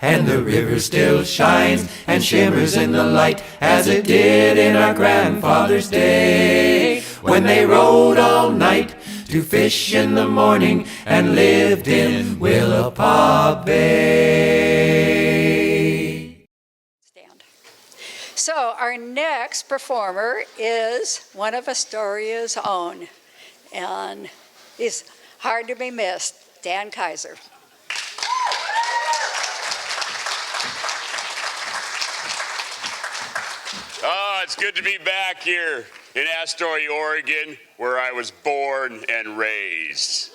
And the river still shines and shimmers in the light as it did in our grandfather's day, when they rode all night to fish in the morning and lived in Willapa Bay. Stand. So our next performer is one of Astoria's own, and he's hard to be missed, Dan Kaiser. Oh, it's good to be back here in Astoria, Oregon, where I was born and raised.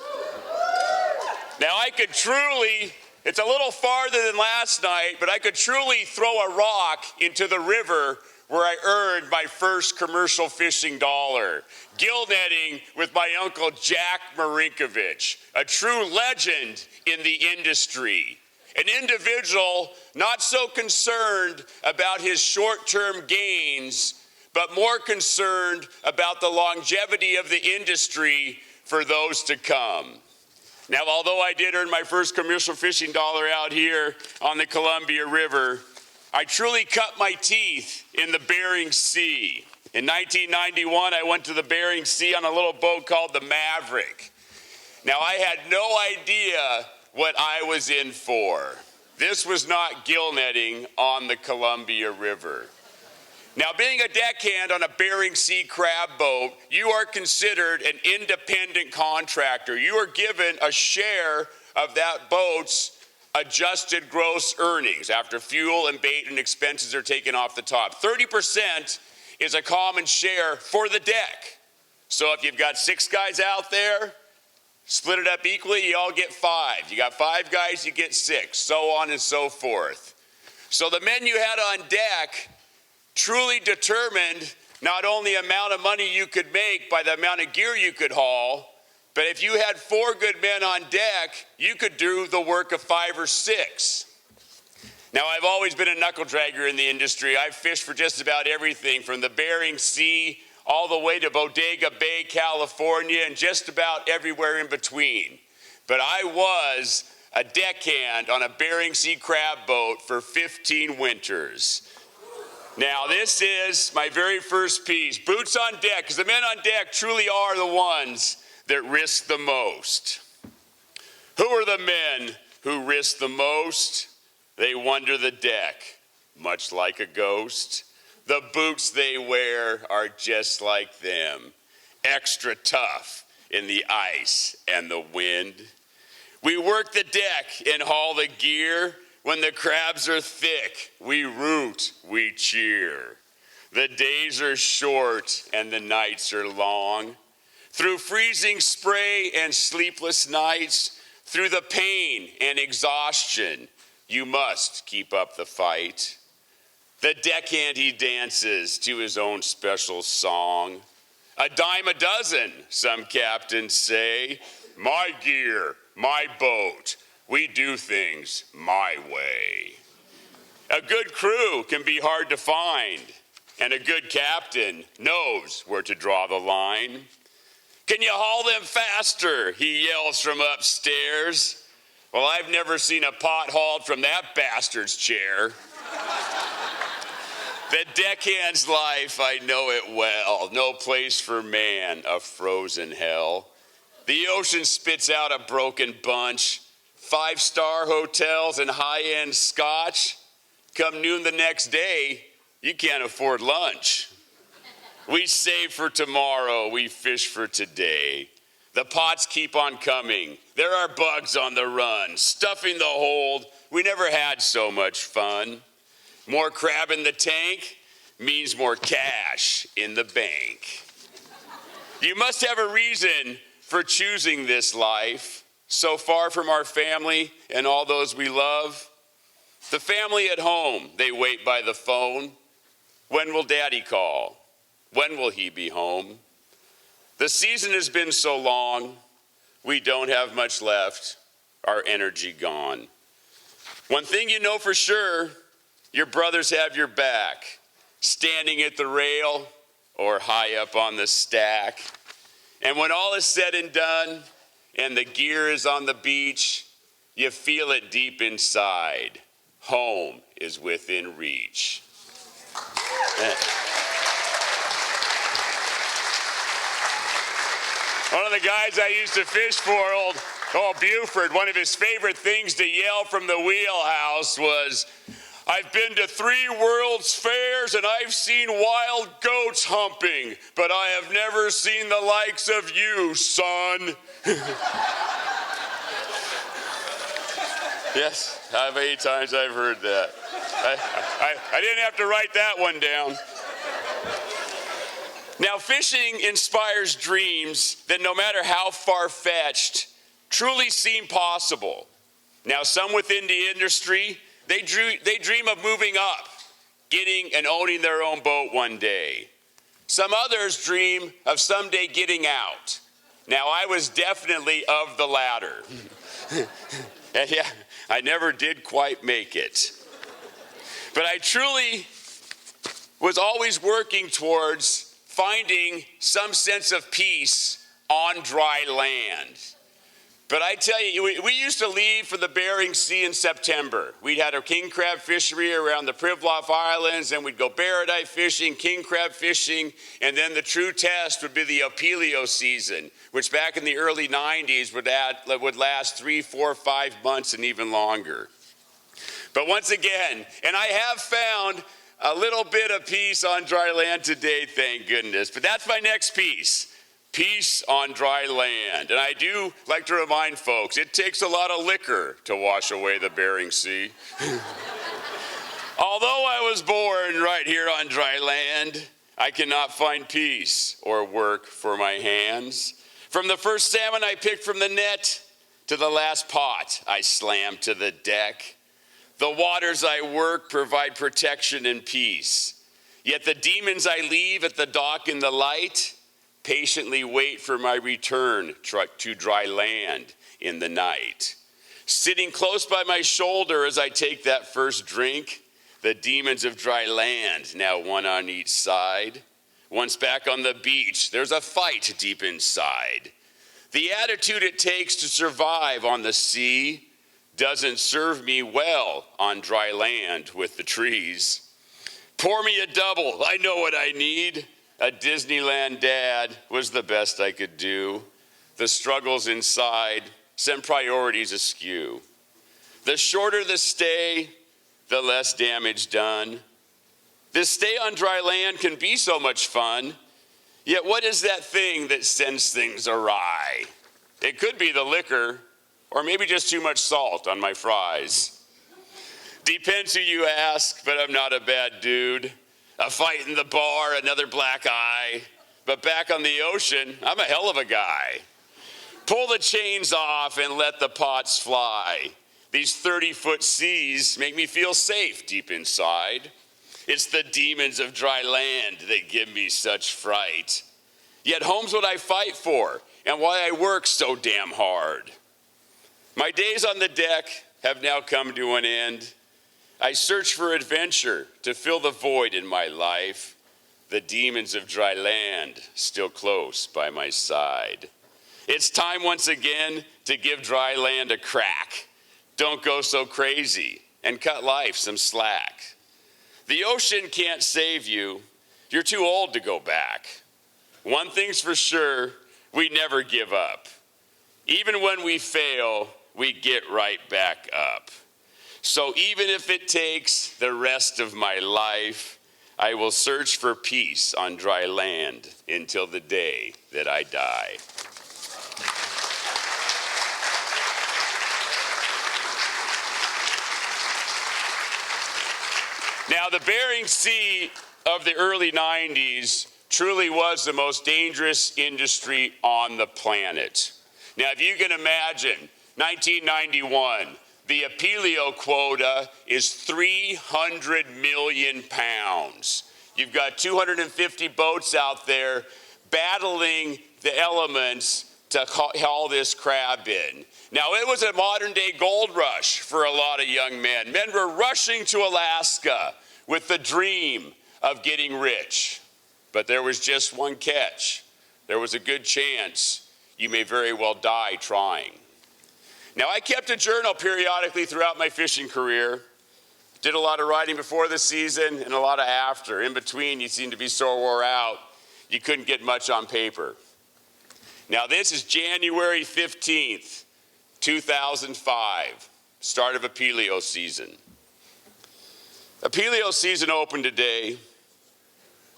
Now, it's a little farther than last night, but I could truly throw a rock into the river where I earned my first commercial fishing dollar, gill netting with my uncle Jack Marinkovich, a true legend in the industry. An individual not so concerned about his short-term gains, but more concerned about the longevity of the industry for those to come. Now, although I did earn my first commercial fishing dollar out here on the Columbia River, I truly cut my teeth in the Bering Sea. In 1991, I went to the Bering Sea on a little boat called the Maverick. Now, I had no idea what I was in for. This was not gill netting on the Columbia River. Now, being a deckhand on a Bering Sea crab boat, you are considered an independent contractor. You are given a share of that boat's adjusted gross earnings after fuel and bait and expenses are taken off the top. 30% is a common share for the deck. So if you've got 6 guys out there, split it up equally, you all get 5. You got 5 guys, you get 6, so on and so forth. So the men you had on deck truly determined not only the amount of money you could make by the amount of gear you could haul, but if you had 4 good men on deck, you could do the work of 5 or 6. Now, I've always been a knuckle dragger in the industry. I've fished for just about everything from the Bering Sea all the way to Bodega Bay, California, and just about everywhere in between. But I was a deckhand on a Bering Sea crab boat for 15 winters. Now, this is my very first piece, Boots on Deck, because the men on deck truly are the ones that risk the most. Who are the men who risk the most? They wander the deck, much like a ghost. The boots they wear are just like them, extra tough in the ice and the wind. We work the deck and haul the gear. When the crabs are thick, we root, we cheer. The days are short and the nights are long. Through freezing spray and sleepless nights, through the pain and exhaustion, you must keep up the fight. The deckhand, he dances to his own special song. A dime a dozen, some captains say. My gear, my boat, we do things my way. A good crew can be hard to find, and a good captain knows where to draw the line. Can you haul them faster? He yells from upstairs. Well, I've never seen a pot hauled from that bastard's chair. The deckhand's life, I know it well. No place for man, a frozen hell. The ocean spits out a broken bunch. 5-star hotels and high-end scotch. Come noon the next day, you can't afford lunch. We save for tomorrow, we fish for today. The pots keep on coming. There are bugs on the run. Stuffing the hold, we never had so much fun. More crab in the tank means more cash in the bank. You must have a reason for choosing this life. So far from our family and all those we love. The family at home, they wait by the phone. When will Daddy call? When will he be home? The season has been so long, we don't have much left, our energy gone. One thing you know for sure, your brothers have your back, standing at the rail or high up on the stack. And when all is said and done, and the gear is on the beach, you feel it deep inside. home is within reach. One of the guys I used to fish for, old Buford, one of his favorite things to yell from the wheelhouse was, "I've been to 3 World's Fairs and I've seen wild goats humping, but I have never seen the likes of you, son." Yes, how many times I've heard that. I didn't have to write that one down. Now, fishing inspires dreams that, no matter how far-fetched, truly seem possible. Now, some within the industry, they dream of moving up, getting and owning their own boat one day. Some others dream of someday getting out. Now, I was definitely of the latter. And yeah, I never did quite make it. But I truly was always working towards finding some sense of peace on dry land. But I tell you, we used to leave for the Bering Sea in September. We'd had a king crab fishery around the Pribilof Islands, and we'd go barradite fishing, king crab fishing, and then the true test would be the Opelio season, which back in the early 90s would last 3, 4, 5 months and even longer. But once again, and I have found a little bit of peace on dry land today, thank goodness. But that's my next piece. Peace on dry land. And I do like to remind folks, it takes a lot of liquor to wash away the Bering Sea. Although I was born right here on dry land, I cannot find peace or work for my hands. From the first salmon I picked from the net to the last pot I slammed to the deck. The waters I work provide protection and peace. Yet the demons I leave at the dock in the light patiently wait for my return to dry land in the night. Sitting close by my shoulder as I take that first drink, the demons of dry land, now one on each side. Once back on the beach, there's a fight deep inside. The attitude it takes to survive on the sea doesn't serve me well on dry land with the trees. Pour me a double, I know what I need. A Disneyland dad was the best I could do. The struggles inside send priorities askew. The shorter the stay, the less damage done. This stay on dry land can be so much fun, yet what is that thing that sends things awry? It could be the liquor, or maybe just too much salt on my fries. Depends who you ask, but I'm not a bad dude. A fight in the bar, another black eye. But back on the ocean, I'm a hell of a guy. Pull the chains off and let the pots fly. These 30-foot seas make me feel safe deep inside. It's the demons of dry land that give me such fright. Yet home's what I fight for, and why I work so damn hard. My days on the deck have now come to an end. I search for adventure to fill the void in my life. The demons of dry land still close by my side. It's time once again to give dry land a crack. Don't go so crazy and cut life some slack. The ocean can't save you. You're too old to go back. One thing's for sure, we never give up. Even when we fail, we get right back up. So even if it takes the rest of my life, I will search for peace on dry land until the day that I die. Now, the Bering Sea of the early 90s truly was the most dangerous industry on the planet. Now, if you can imagine, 1991, the Opelio quota is 300 million pounds. You've got 250 boats out there battling the elements to haul this crab in. Now, it was a modern day gold rush for a lot of young men. Men were rushing to Alaska with the dream of getting rich. But there was just one catch. There was a good chance you may very well die trying. Now, I kept a journal periodically throughout my fishing career. Did a lot of writing before the season and a lot of after. In between, you seemed to be so wore out, you couldn't get much on paper. Now this is January 15th, 2005, start of Apelio season. Apelio season opened today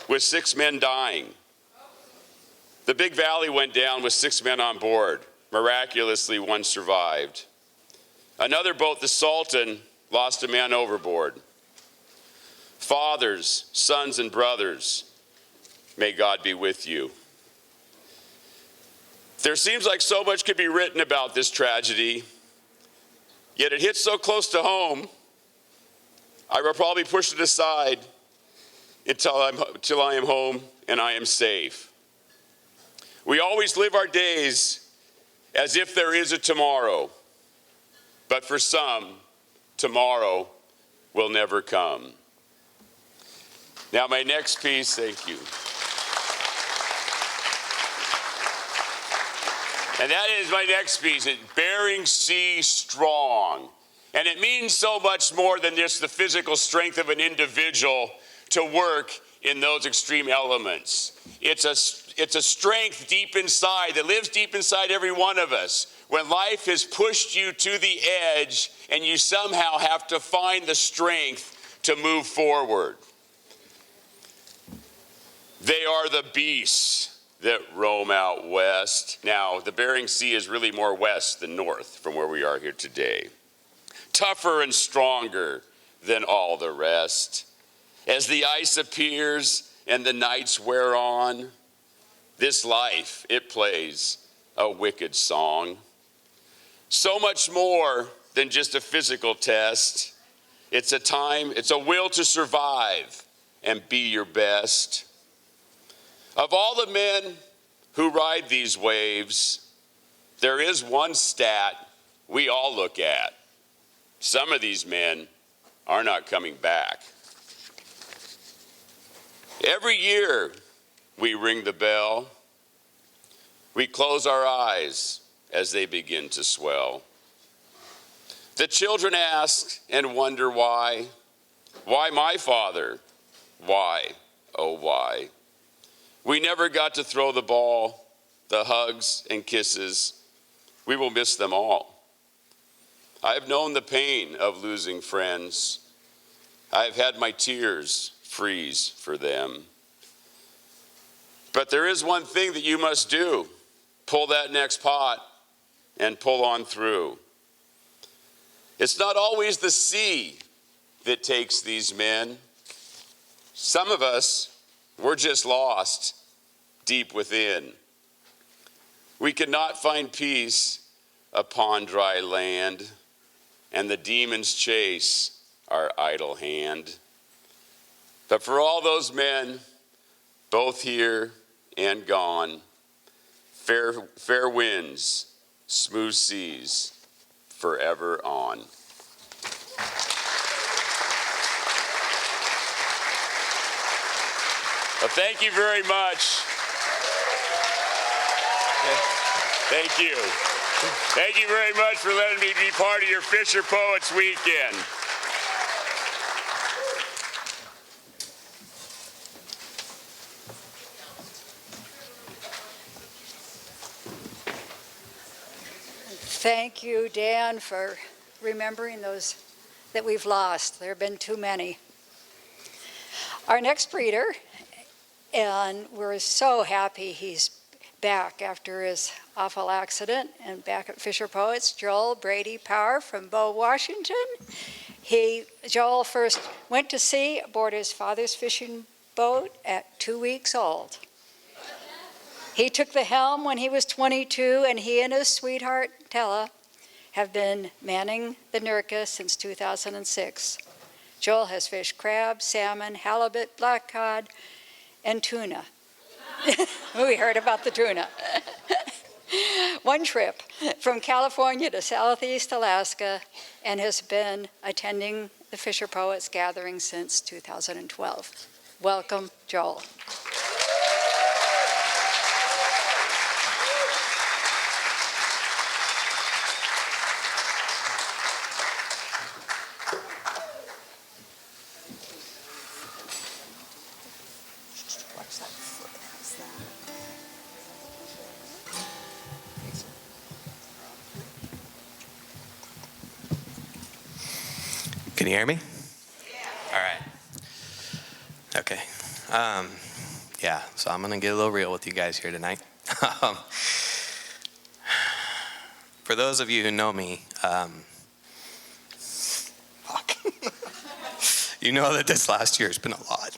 with 6 men dying. The Big Valley went down with 6 men on board. Miraculously, 1 survived. Another boat, the Sultan, lost a man overboard. Fathers, sons, and brothers, may God be with you. There seems like so much could be written about this tragedy, yet it hits so close to home, I will probably push it aside until I am home and I am safe. We always live our days as if there is a tomorrow, but for some, tomorrow will never come. Now my next piece, thank you. And that is my next piece, Bering Sea Strong. And it means so much more than just the physical strength of an individual to work in those extreme elements. It's a strength deep inside that lives deep inside every one of us. When life has pushed you to the edge and you somehow have to find the strength to move forward. They are the beasts that roam out west. Now, the Bering Sea is really more west than north from where we are here today. Tougher and stronger than all the rest. As the ice appears and the nights wear on, this life, it plays a wicked song. So much more than just a physical test. It's a will to survive and be your best. Of all the men who ride these waves, there is one stat we all look at. Some of these men are not coming back. Every year we ring the bell. We close our eyes as they begin to swell. The children ask and wonder why. Why my father? Why, oh why? We never got to throw the ball, the hugs and kisses. We will miss them all. I have known the pain of losing friends. I have had my tears freeze for them. But there is one thing that you must do. Pull that next pot and pull on through. It's not always the sea that takes these men. Some of us, we're just lost deep within. We cannot find peace upon dry land, and the demons chase our idle hand. But for all those men, both here and gone, fair winds, smooth seas, forever on. Well, thank you very much. Thank you. Thank you very much for letting me be part of your Fisher Poets Weekend. Thank you, Dan, for remembering those that we've lost. There have been too many. Our next breeder, and we're so happy he's back after his awful accident and back at Fisher Poets, Joel Brady-Power from Bow, Washington. Joel first went to sea aboard his father's fishing boat at 2 weeks old. He took the helm when he was 22, and he and his sweetheart, Tella, have been manning the Nurka since 2006. Joel has fished crab, salmon, halibut, black cod, and tuna. We heard about the tuna. One trip from California to Southeast Alaska, and has been attending the Fisher Poets Gathering since 2012. Welcome, Joel. Can you hear me? All right. Okay. Yeah, so I'm going to get a little real with you guys here tonight. For those of you who know me, you know that this last year has been a lot.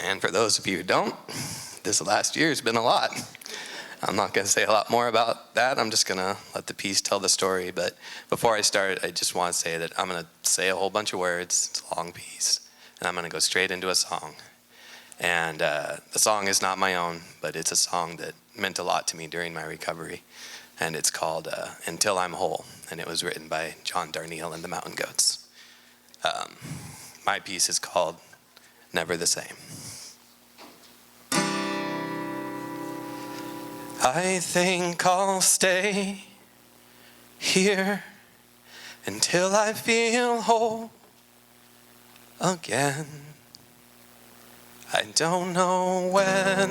And for those of you who don't, this last year has been a lot. I'm not going to say a lot more about that. I'm just going to let the piece tell the story. But before I start, I just want to say that I'm going to say a whole bunch of words. It's a long piece. And I'm going to go straight into a song. And the song is not my own, but it's a song that meant a lot to me during my recovery. And it's called Until I'm Whole. And it was written by John Darnielle and the Mountain Goats. My piece is called Never the Same. I think I'll stay here until I feel whole again. I don't know when.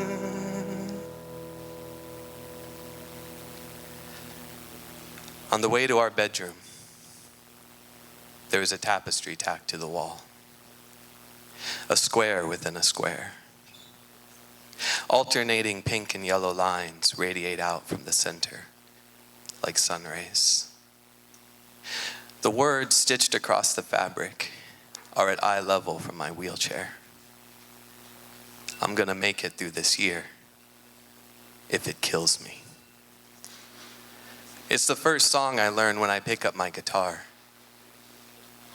On the way to our bedroom, there was a tapestry tacked to the wall, a square within a square. Alternating pink and yellow lines radiate out from the center like sun rays. The words stitched across the fabric are at eye level from my wheelchair. I'm gonna make it through this year if it kills me. It's the first song I learn when I pick up my guitar,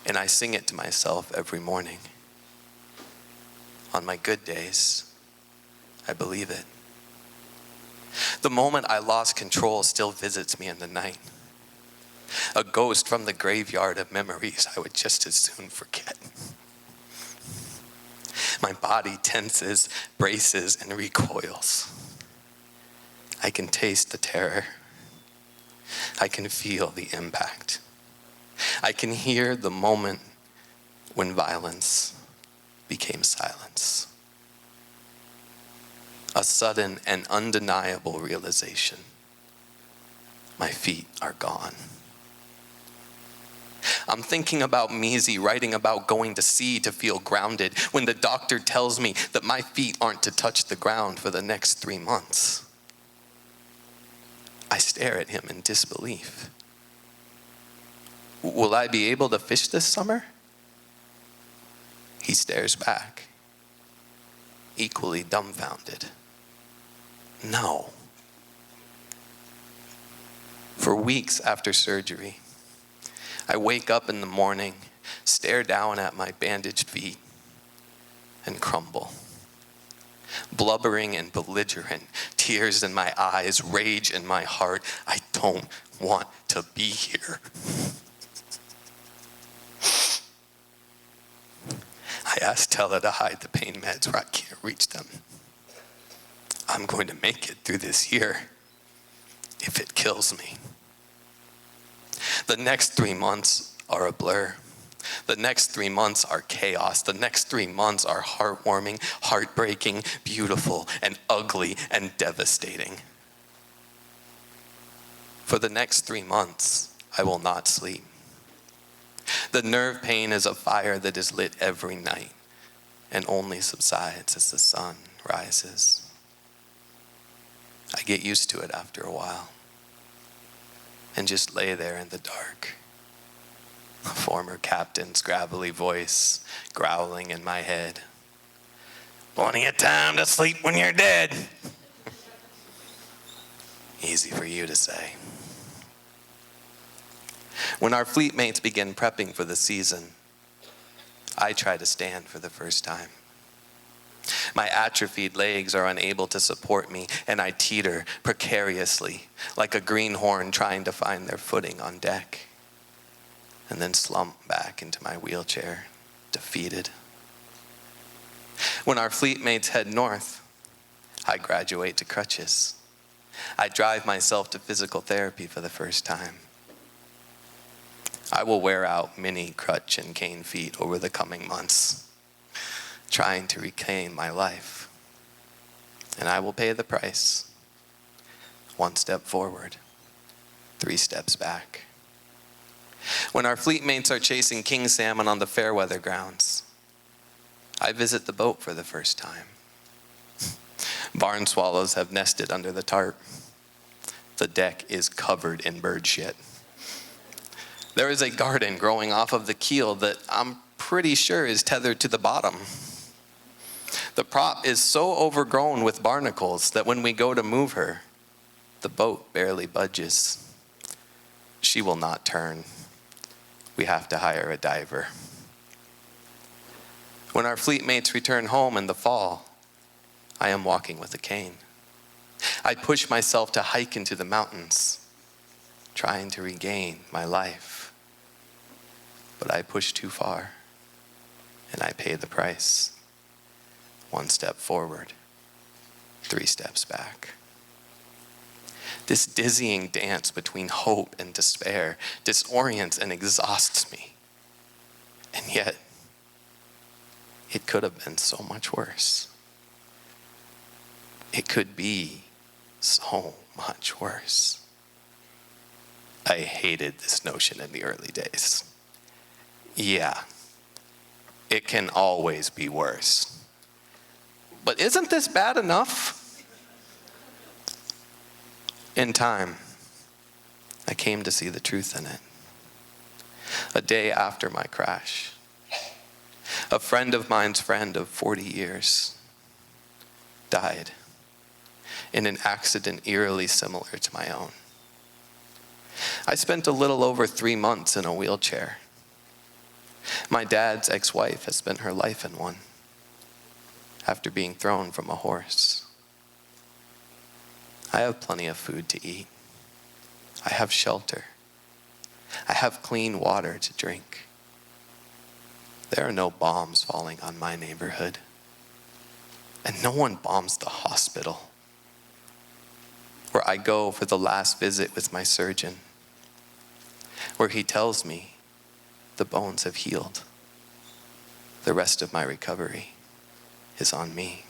and I sing it to myself every morning. On my good days, I believe it. The moment I lost control still visits me in the night. A ghost from the graveyard of memories I would just as soon forget. My body tenses, braces, and recoils. I can taste the terror. I can feel the impact. I can hear the moment when violence became silence. A sudden and undeniable realization. My feet are gone. I'm thinking about Measy writing about going to sea to feel grounded when the doctor tells me that my feet aren't to touch the ground for the next 3 months. I stare at him in disbelief. Will I be able to fish this summer? He stares back, equally dumbfounded. No. For weeks after surgery, I wake up in the morning, stare down at my bandaged feet, and crumble. Blubbering and belligerent, tears in my eyes, rage in my heart. I don't want to be here. I asked Tella to hide the pain meds where I can't reach them. I'm going to make it through this year if it kills me. The next 3 months are a blur. The next 3 months are chaos. The next 3 months are heartwarming, heartbreaking, beautiful, and ugly, and devastating. For the next 3 months, I will not sleep. The nerve pain is a fire that is lit every night and only subsides as the sun rises. I get used to it after a while and just lay there in the dark. A former captain's gravelly voice growling in my head. Plenty of time to sleep when you're dead. Easy for you to say. When our fleet mates begin prepping for the season, I try to stand for the first time. My atrophied legs are unable to support me, and I teeter precariously, like a greenhorn trying to find their footing on deck, and then slump back into my wheelchair, defeated. When our fleet mates head north, I graduate to crutches. I drive myself to physical therapy for the first time. I will wear out many crutch and cane feet over the coming months, trying to reclaim my life. And I will pay the price. 1 step forward, 3 steps back. When our fleet mates are chasing king salmon on the fair weather grounds, I visit the boat for the first time. Barn swallows have nested under the tarp. The deck is covered in bird shit. There is a garden growing off of the keel that I'm pretty sure is tethered to the bottom. The prop is so overgrown with barnacles that when we go to move her, the boat barely budges. She will not turn. We have to hire a diver. When our fleet mates return home in the fall, I am walking with a cane. I push myself to hike into the mountains, trying to regain my life. But I push too far, and I pay the price. 1 step forward, 3 steps back. This dizzying dance between hope and despair disorients and exhausts me. And yet, it could have been so much worse. It could be so much worse. I hated this notion in the early days. Yeah, it can always be worse. But isn't this bad enough? In time, I came to see the truth in it. A day after my crash, a friend of mine's friend of 40 years died in an accident eerily similar to my own. I spent a little over 3 months in a wheelchair. My dad's ex-wife has spent her life in one after being thrown from a horse. I have plenty of food to eat. I have shelter. I have clean water to drink. There are no bombs falling on my neighborhood. And no one bombs the hospital where I go for the last visit with my surgeon, where he tells me the bones have healed. The rest of my recovery is on me.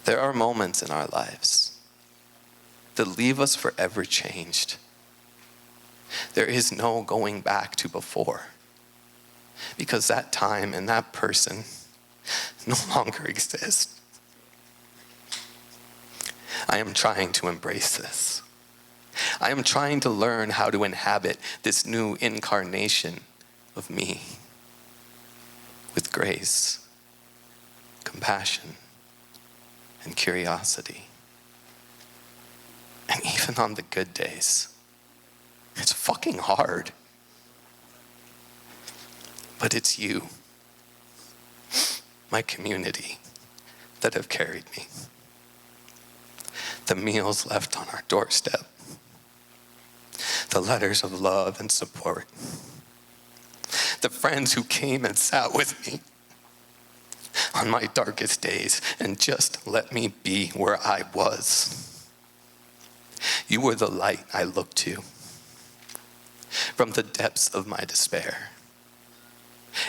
There are moments in our lives that leave us forever changed. There is no going back to before, because that time and that person no longer exists. I am trying to embrace this. I am trying to learn how to inhabit this new incarnation of me with grace, compassion, and curiosity. And even on the good days, it's fucking hard. But it's you, my community, that have carried me. The meals left on our doorstep, the letters of love and support, the friends who came and sat with me on my darkest days and just let me be where I was. You were the light I looked to from the depths of my despair,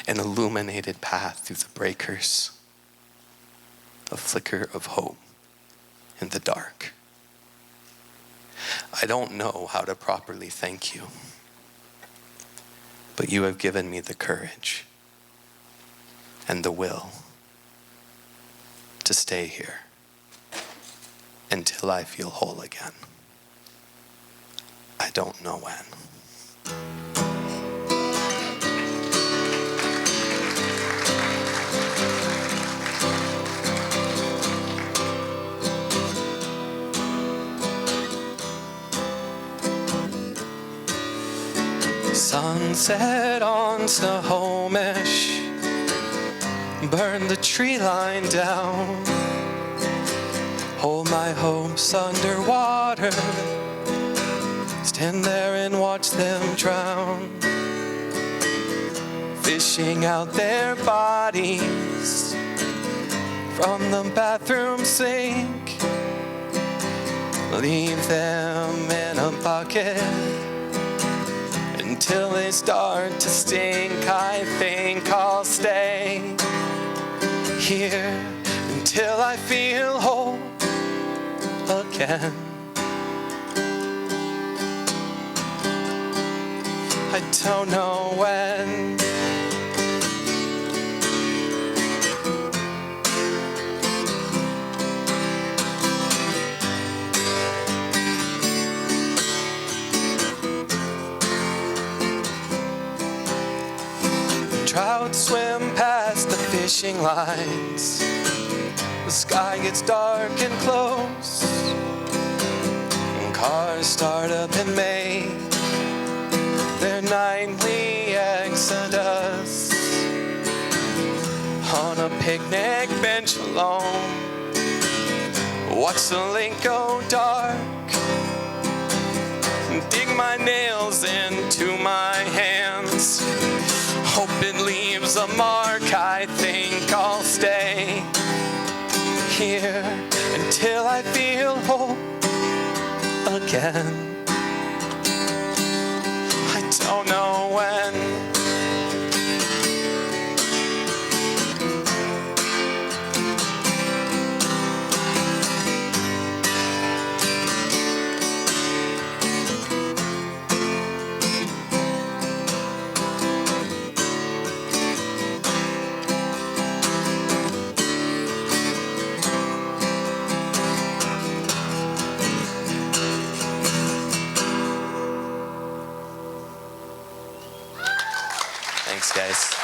an illuminated path through the breakers, a flicker of hope in the dark. I don't know how to properly thank you, but you have given me the courage and the will to stay here until I feel whole again. I don't know when. Sunset on Snohomish, burn the tree line down, hold my hopes underwater, stand there and watch them drown, fishing out their bodies from the bathroom sink, leave them in a bucket until they start to stink. I think I'll stay here until I feel whole again. I don't know when. Trout swim past the fishing lines. The sky gets dark and close. And cars start up in May. Their nightly exodus. On a picnic bench alone. Watch the lake go dark. Dig my nails into my hands. Hope it leaves a mark. I think I'll stay here until I feel whole again. I don't know when. Thanks, guys.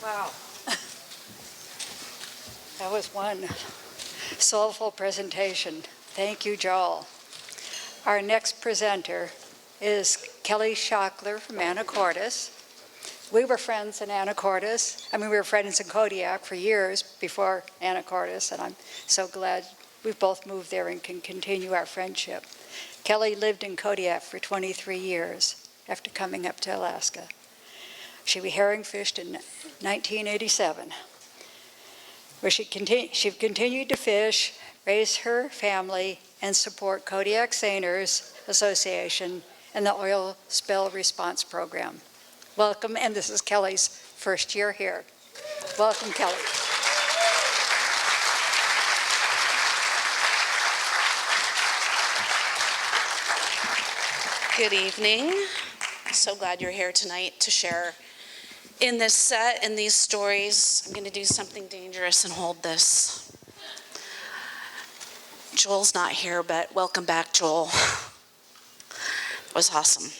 Wow. That was one soulful presentation. Thank you, Joel. Our next presenter is Kelly Schactler from Anacortes. We were friends in Anacortes. We were friends in Kodiak for years before Anacortes, and I'm so glad we've both moved there and can continue our friendship. Kelly lived in Kodiak for 23 years after coming up to Alaska. She herring fished in 1987, where she continued to fish, raise her family, and support Kodiak Seiners Association and the Oil Spill Response Program. Welcome, and this is Kelly's first year here. Welcome, Kelly. Good evening. So glad you're here tonight to share in this set and these stories. I'm going to do something dangerous and hold this. Joel's not here, but welcome back, Joel. It was awesome.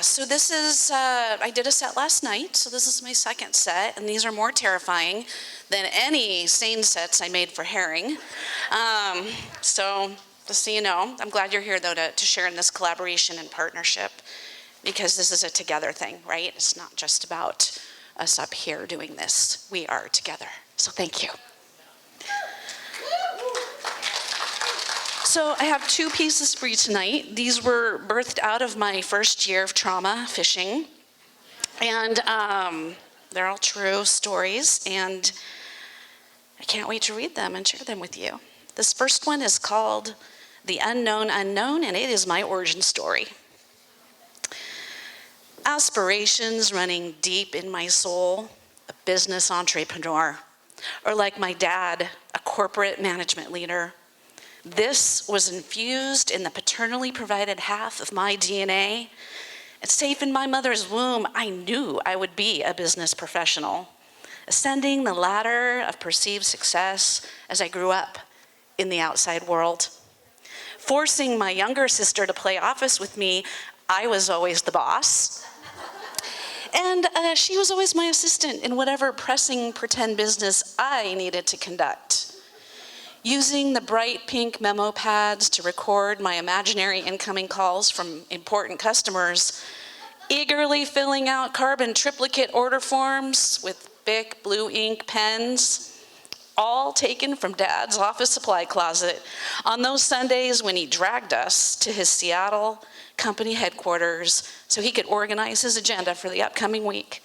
So this is, I did a set last night, so this is my second set, and these are more terrifying than any seine sets I made for herring. So just so you know, I'm glad you're here, though, to share in this collaboration and partnership, because this is a together thing, right? It's not just about us up here doing this. We are together. So thank you. So I have two pieces for you tonight. These were birthed out of my first year of trauma fishing. And they're all true stories, and I can't wait to read them and share them with you. This first one is called The Unknown Unknown, and it is my origin story. Aspirations running deep in my soul, a business entrepreneur, or like my dad, a corporate management leader. This was infused in the paternally provided half of my DNA. And safe in my mother's womb, I knew I would be a business professional, ascending the ladder of perceived success as I grew up in the outside world. Forcing my younger sister to play office with me, I was always the boss. And she was always my assistant in whatever pressing pretend business I needed to conduct. Using the bright pink memo pads to record my imaginary incoming calls from important customers, eagerly filling out carbon triplicate order forms with Bic blue ink pens, all taken from Dad's office supply closet on those Sundays when he dragged us to his Seattle company headquarters so he could organize his agenda for the upcoming week.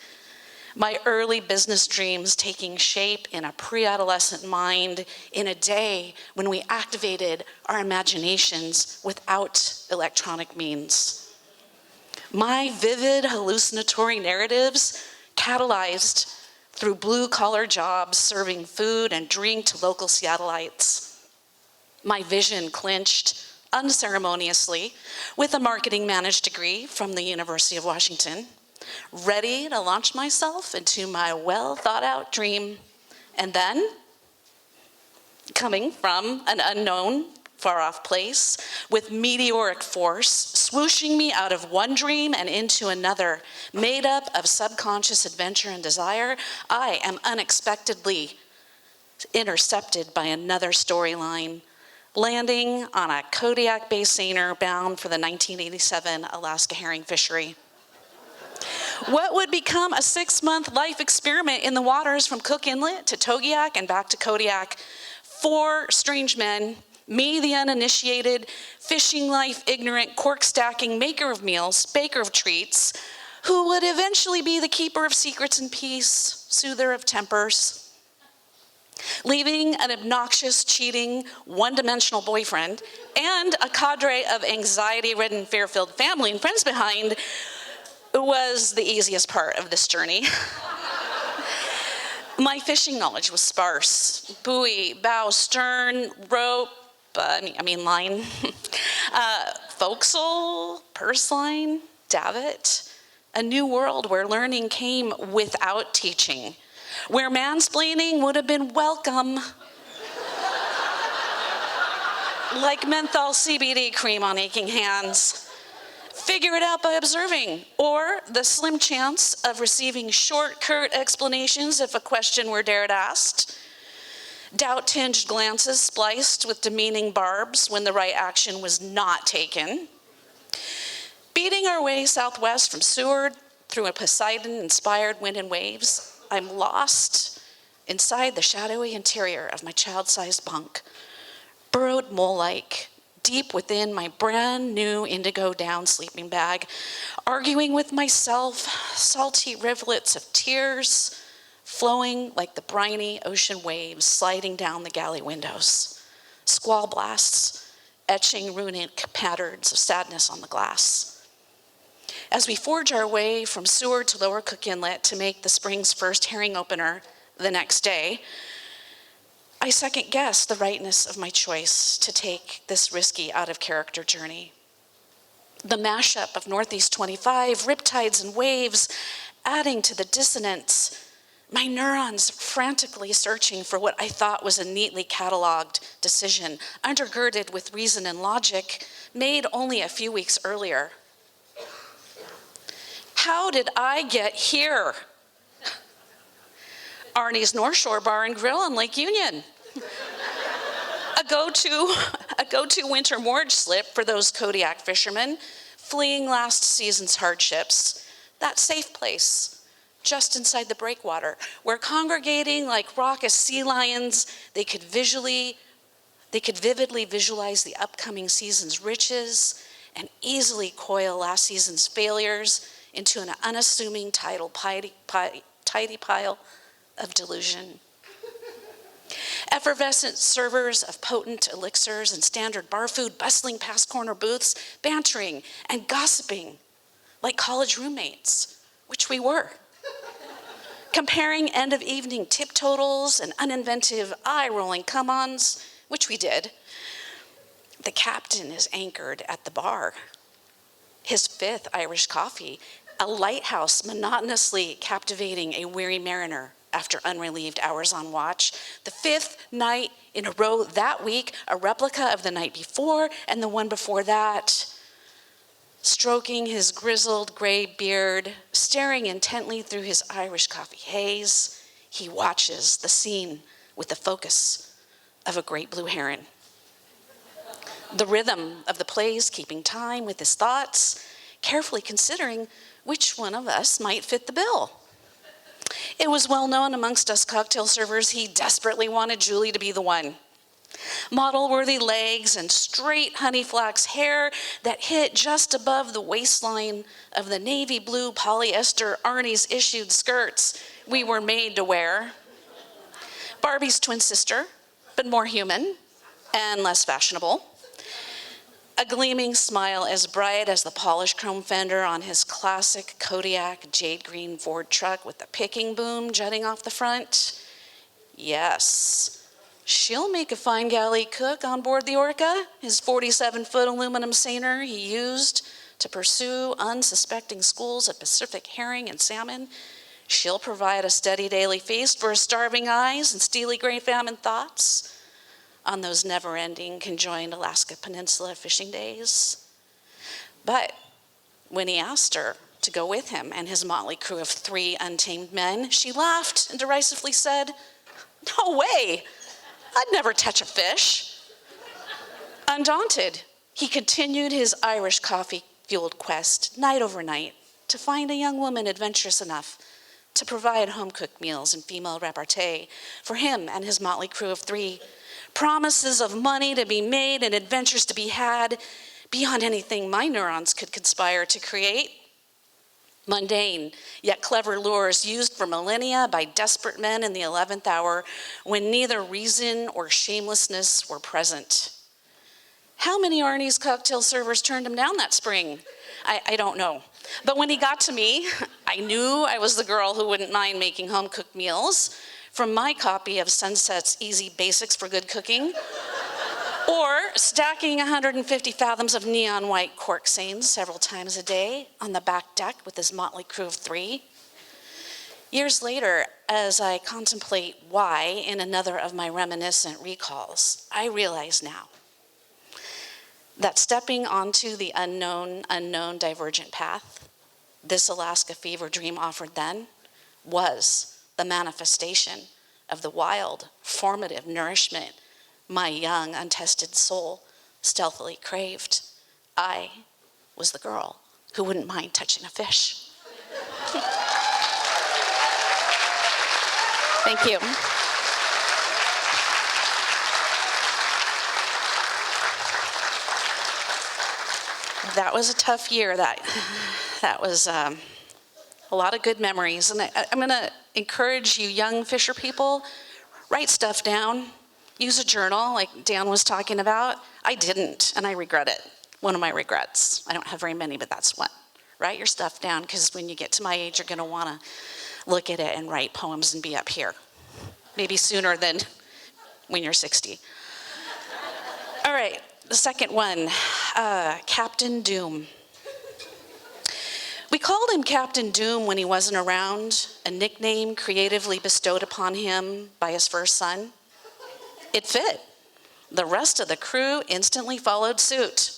My early business dreams taking shape in a pre-adolescent mind in a day when we activated our imaginations without electronic means. My vivid hallucinatory narratives catalyzed through blue-collar jobs serving food and drink to local Seattleites. My vision clinched unceremoniously with a marketing managed degree from the University of Washington, ready to launch myself into my well-thought-out dream. And then, coming from an unknown, far-off place, with meteoric force, swooshing me out of one dream and into another, made up of subconscious adventure and desire, I am unexpectedly intercepted by another storyline, landing on a Kodiak-based seiner bound for the 1987 Alaska herring fishery. What would become a 6-month life experiment in the waters from Cook Inlet to Togiak and back to Kodiak, 4 strange men, me, the uninitiated, fishing life ignorant, cork stacking, maker of meals, baker of treats, who would eventually be the keeper of secrets and peace, soother of tempers. Leaving an obnoxious, cheating, one-dimensional boyfriend and a cadre of anxiety-ridden, fear-filled family and friends behind was the easiest part of this journey. My fishing knowledge was sparse. Buoy, bow, stern, rope, line, forecastle, purse line, davit. A new world where learning came without teaching, where mansplaining would have been welcome. Like menthol CBD cream on aching hands. Figure it out by observing, or the slim chance of receiving short, curt explanations if a question were dared asked. Doubt-tinged glances spliced with demeaning barbs when the right action was not taken. Beating our way southwest from Seward through a Poseidon-inspired wind and waves, I'm lost inside the shadowy interior of my child-sized bunk, burrowed mole-like, deep within my brand new indigo down sleeping bag, arguing with myself, salty rivulets of tears flowing like the briny ocean waves sliding down the galley windows, squall blasts etching runic patterns of sadness on the glass. As we forge our way from Seward to Lower Cook Inlet to make the spring's first herring opener the next day, I second-guess the rightness of my choice to take this risky out-of-character journey. The mashup of Northeast 25, riptides and waves, adding to the dissonance, my neurons frantically searching for what I thought was a neatly cataloged decision, undergirded with reason and logic, made only a few weeks earlier. How did I get here? Arnie's North Shore Bar and Grill in Lake Union. A go-to winter moorage slip for those Kodiak fishermen fleeing last season's hardships. That safe place, just inside the breakwater, where congregating like raucous sea lions, they could vividly visualize the upcoming season's riches and easily coil last season's failures into an unassuming tidy pile of delusion. Effervescent servers of potent elixirs and standard bar food bustling past corner booths, bantering and gossiping like college roommates, which we were. Comparing end-of-evening tip totals and uninventive eye-rolling come-ons, which we did. The captain is anchored at the bar. His 5th Irish coffee, a lighthouse monotonously captivating a weary mariner after unrelieved hours on watch. The 5th night in a row that week, a replica of the night before and the one before that. Stroking his grizzled gray beard, staring intently through his Irish coffee haze, he watches the scene with the focus of a great blue heron. The rhythm of the plays keeping time with his thoughts, carefully considering which one of us might fit the bill. It was well known amongst us cocktail servers he desperately wanted Julie to be the one. Model-worthy legs and straight honey flax hair that hit just above the waistline of the navy blue polyester Arnie's issued skirts we were made to wear. Barbie's twin sister, but more human and less fashionable. A gleaming smile as bright as the polished chrome fender on his classic Kodiak jade green Ford truck with the picking boom jutting off the front. Yes, she'll make a fine galley cook on board the Orca, his 47-foot aluminum seiner he used to pursue unsuspecting schools of Pacific herring and salmon. She'll provide a steady daily feast for his starving eyes and steely gray famine thoughts on those never-ending conjoined Alaska Peninsula fishing days. But when he asked her to go with him and his motley crew of 3 untamed men, she laughed and derisively said, "No way, I'd never touch a fish." Undaunted, he continued his Irish coffee-fueled quest night over night to find a young woman adventurous enough to provide home-cooked meals and female repartee for him and his motley crew of 3. Promises of money to be made and adventures to be had beyond anything my neurons could conspire to create. Mundane, yet clever lures used for millennia by desperate men in the 11th hour when neither reason or shamelessness were present. How many Arnie's cocktail servers turned him down that spring? I don't know. But when he got to me, I knew I was the girl who wouldn't mind making home-cooked meals from my copy of Sunset's Easy Basics for Good Cooking, or stacking 150 fathoms of neon white cork seines several times a day on the back deck with his motley crew of 3. Years later, as I contemplate why in another of my reminiscent recalls, I realize now that stepping onto the unknown divergent path this Alaska fever dream offered then was the manifestation of the wild, formative nourishment my young, untested soul stealthily craved. I was the girl who wouldn't mind touching a fish. Thank you. That was a tough year. That was a lot of good memories. And I'm going to encourage you young fisher people, write stuff down. Use a journal like Dan was talking about. I didn't, and I regret it. One of my regrets. I don't have very many, but that's one. Write your stuff down, because when you get to my age, you're going to want to look at it and write poems and be up here. Maybe sooner than when you're 60. All right, the second one, Captain Doom. We called him Captain Doom when he wasn't around, a nickname creatively bestowed upon him by his first son. It fit. The rest of the crew instantly followed suit.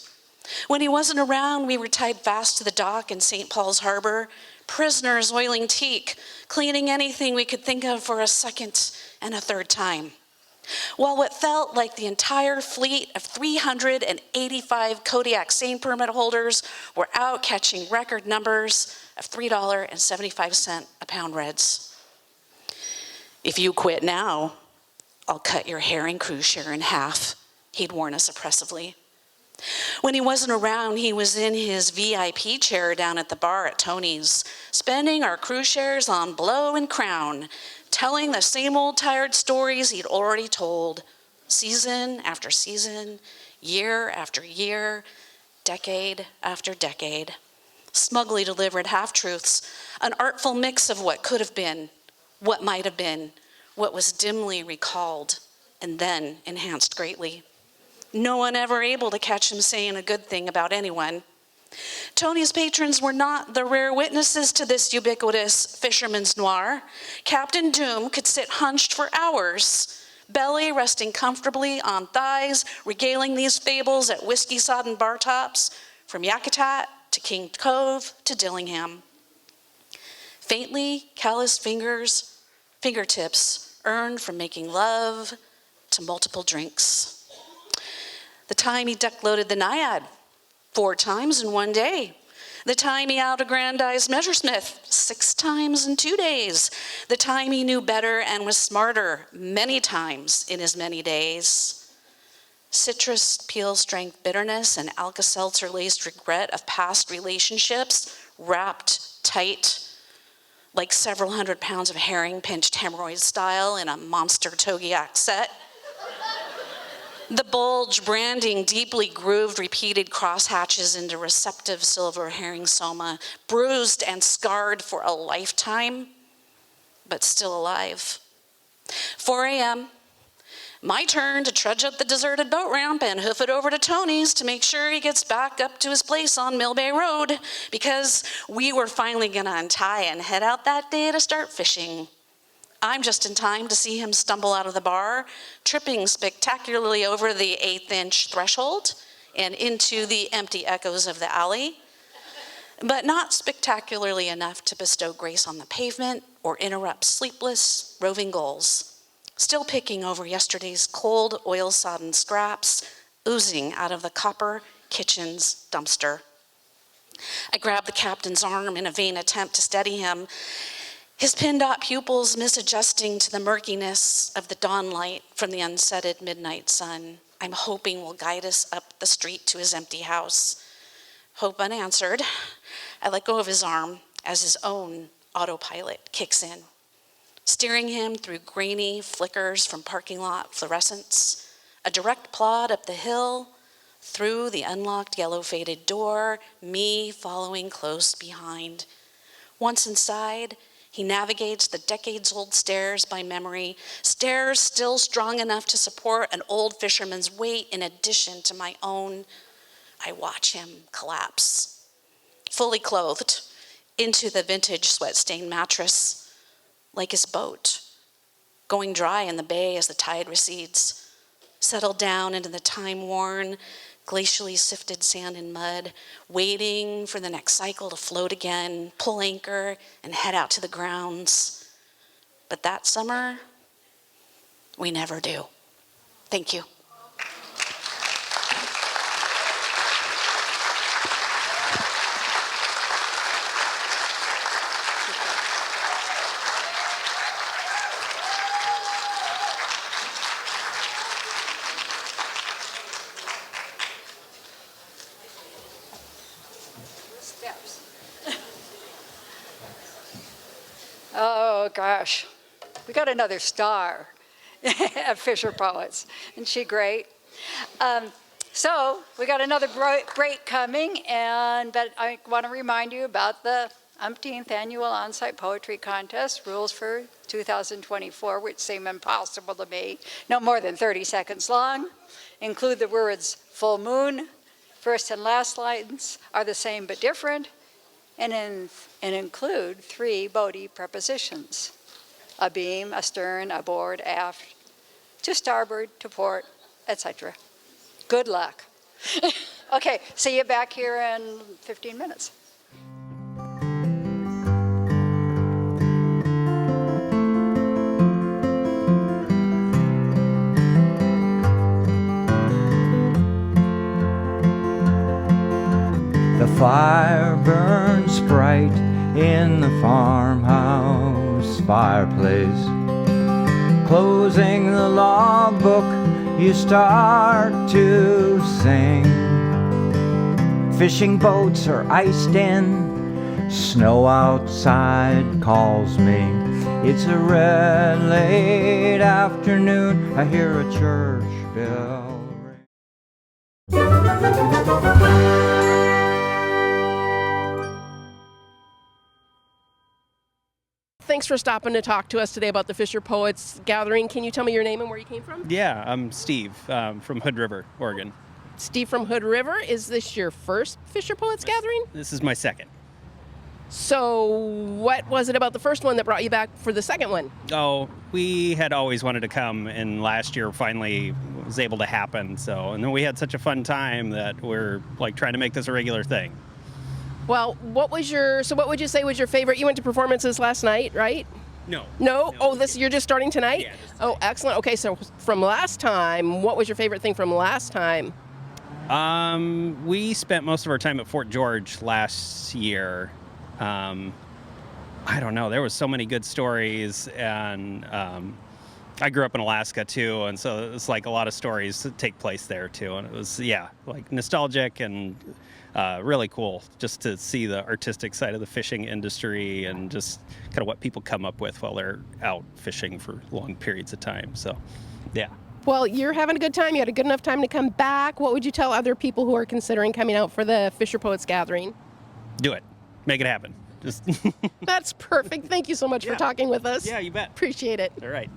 When he wasn't around, we were tied fast to the dock in St. Paul's Harbor, prisoners oiling teak, cleaning anything we could think of for a second and a third time. While what felt like the entire fleet of 385 Kodiak seine permit holders were out catching record numbers of $3.75 a pound reds. "If you quit now, I'll cut your herring cruise share in half," he'd warn us oppressively. When he wasn't around, he was in his VIP chair down at the bar at Tony's, spending our cruise shares on blow and crown, telling the same old tired stories he'd already told, season after season, year after year, decade after decade. Smugly delivered half-truths, an artful mix of what could have been, what might have been, what was dimly recalled, and then enhanced greatly. No one ever able to catch him saying a good thing about anyone. Tony's patrons were not the rare witnesses to this ubiquitous fisherman's noir. Captain Doom could sit hunched for hours, belly resting comfortably on thighs, regaling these fables at whiskey-sodden bar tops, from Yakutat to King Cove to Dillingham. Faintly calloused fingertips earned from making love to multiple drinks. The time he duck-loaded the Naiad 4 times in one day. The time he out-aggrandized Messersmith 6 times in 2 days. The time he knew better and was smarter many times in his many days. Citrus, peel strength bitterness, and Alka-Seltzer laced regret of past relationships wrapped tight like several hundred pounds of herring pinched hemorrhoid style in a monster Togiak set. The bulge branding deeply grooved repeated crosshatches into receptive silver herring soma, bruised and scarred for a lifetime, but still alive. 4 a.m., my turn to trudge up the deserted boat ramp and hoof it over to Tony's to make sure he gets back up to his place on Mill Bay Road, because we were finally gonna untie and head out that day to start fishing. I'm just in time to see him stumble out of the bar, tripping spectacularly over the 1/8-inch threshold and into the empty echoes of the alley, but not spectacularly enough to bestow grace on the pavement or interrupt sleepless, roving gulls. Still picking over yesterday's cold, oil-sodden scraps oozing out of the copper kitchen's dumpster. I grabbed the captain's arm in a vain attempt to steady him, his pinned-up pupils misadjusting to the murkiness of the dawn light from the unsetted midnight sun I'm hoping will guide us up the street to his empty house. Hope unanswered. I let go of his arm as his own autopilot kicks in, steering him through grainy flickers from parking lot fluorescents, a direct plod up the hill, through the unlocked yellow-faded door, me following close behind. Once inside, he navigates the decades-old stairs by memory, stairs still strong enough to support an old fisherman's weight in addition to my own. I watch him collapse, fully clothed, into the vintage sweat-stained mattress, like his boat, going dry in the bay as the tide recedes, settled down into the time-worn, glacially sifted sand and mud, waiting for the next cycle to float again, pull anchor, and head out to the grounds. But that summer, we never do. Thank you. Oh gosh, we got another star at Fisher Poets. Isn't she great? So we got another break coming, but I want to remind you about the umpteenth annual on-site poetry contest rules for 2024, which seem impossible to me. No more than 30 seconds long. Include the words full moon. First and last lines are the same but different, and include 3 Bodie prepositions: abeam, astern, aboard, aft, to starboard, to port, etc. Good luck. Okay, see you back here in 15 minutes. The fire burns bright in the farmhouse fireplace. Closing the logbook, you start to sing. Fishing boats are iced in, snow outside calls me. It's a red late afternoon, I hear a church bell ring. Thanks for stopping to talk to us today about the Fisher Poets Gathering. Can you tell me your name and where you came from? Yeah, I'm Steve from Hood River, Oregon. Steve from Hood River. Is this your first Fisher Poets Gathering? This is my second. So what was it about the first one that brought you back for the second one? Oh, we had always wanted to come, and last year finally was able to happen. And then we had such a fun time that we're like trying to make this a regular thing. Well, what would you say was your favorite? You went to performances last night, right? No. Oh, you're just starting tonight? Yeah. Oh, excellent. Okay, so from last time, what was your favorite thing from last time? We spent most of our time at Fort George last year. I don't know. There was so many good stories, and I grew up in Alaska too, and so it's like a lot of stories that take place there too. And it was, yeah, like nostalgic and really cool just to see the artistic side of the fishing industry and just kind of what people come up with while they're out fishing for long periods of time. So, yeah. Well, you're having a good time. You had a good enough time to come back. What would you tell other people who are considering coming out for the Fisher Poets Gathering? Do it. Make it happen. Just That's perfect. Thank you so much for talking with us. Yeah, you bet. Appreciate it. All right.